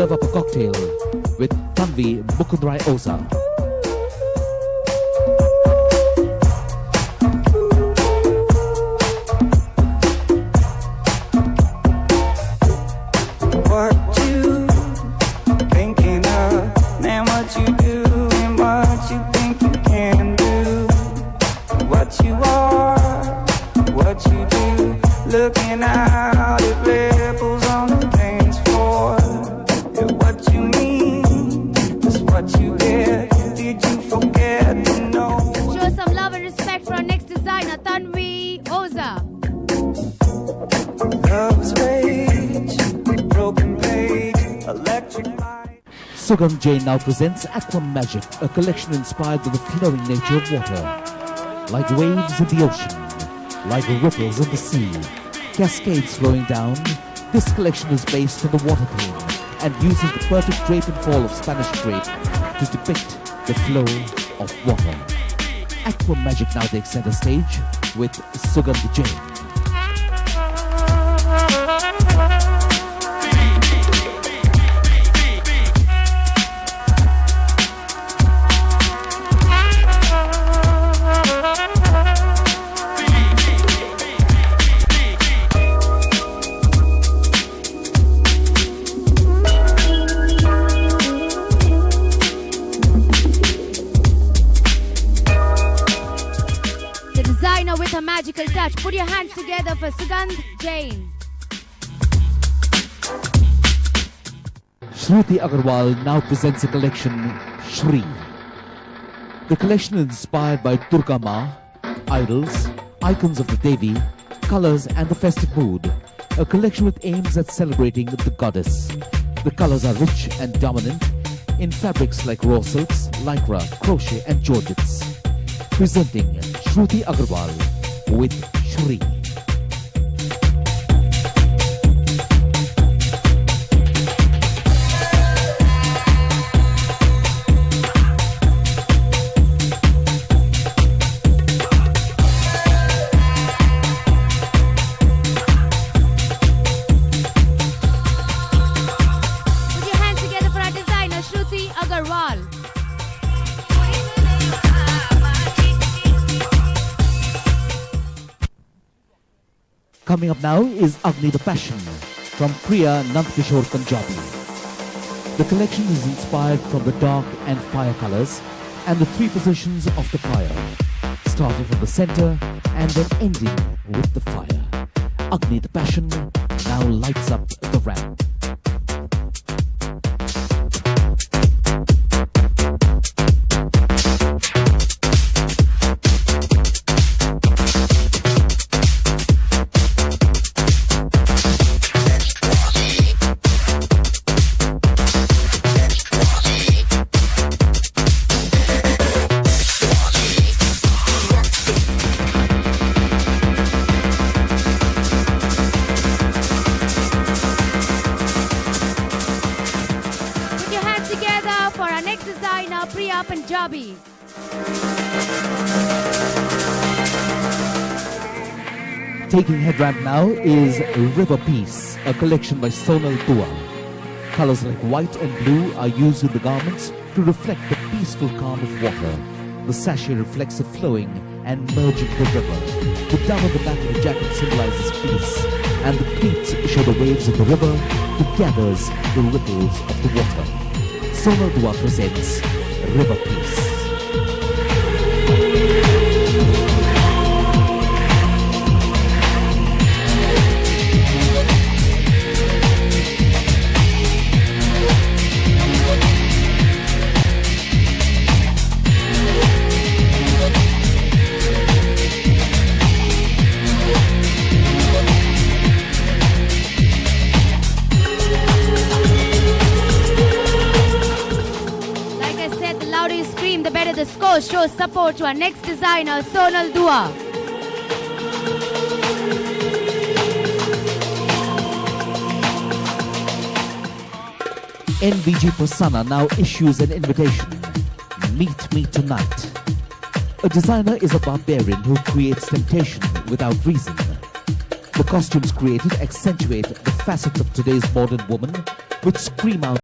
serve up a cocktail with Tanvi Mukundrai Oza. Looking out, it ripples on the dance floor. And what you mean is what you did. Did you forget to know? Show some love and respect for our next designer, Tanvi Oza. Love's rage, broken page, electric light. Sugam Jain now presents Aqua Magic, a collection inspired by the flowing nature of water. Like waves in the ocean, like ripples in the sea, cascades flowing down, this collection is based on the water theme and uses the perfect drape and fall of Spanish drape to depict the flow of water. Aqua Magic now takes center stage with Sugam Jain. With a magical touch. Put your hands together for Sugandh Jain. Shruti Agarwal now presents a collection, Shri. The collection is inspired by Durga Ma, idols, icons of the Devi, colors and the festive mood. A collection with aims at celebrating the goddess. The colors are rich and dominant in fabrics like raw silks, lycra, crochet and georgettes. Presenting Shruti Agarwal with Shri. Put your hands together for our designer, Shruti Agarwal. Coming up now is Agni the Passion from Priya Nandkishore Punjabi. The collection is inspired from the dark and fire colors and the three positions of the fire, starting from the center and then ending with the fire. Agni the Passion now lights up the ramp. Punjabi. Taking head ramp now is River Peace, a collection by Sonal Dua. Colors like white and blue are used in the garments to reflect the peaceful calm of water. The sachet reflects the flowing and merging the river. The dove on the back of the jacket symbolizes peace, and the pleats show the waves of the river that gathers the ripples of the water. Sonal Dua presents River Peace. The score shows support to our next designer, Sonal Dua. NVG Prasanna now issues an invitation. Meet me tonight. A designer is a barbarian who creates temptation without reason. The costumes created accentuate the facets of today's modern woman, which scream out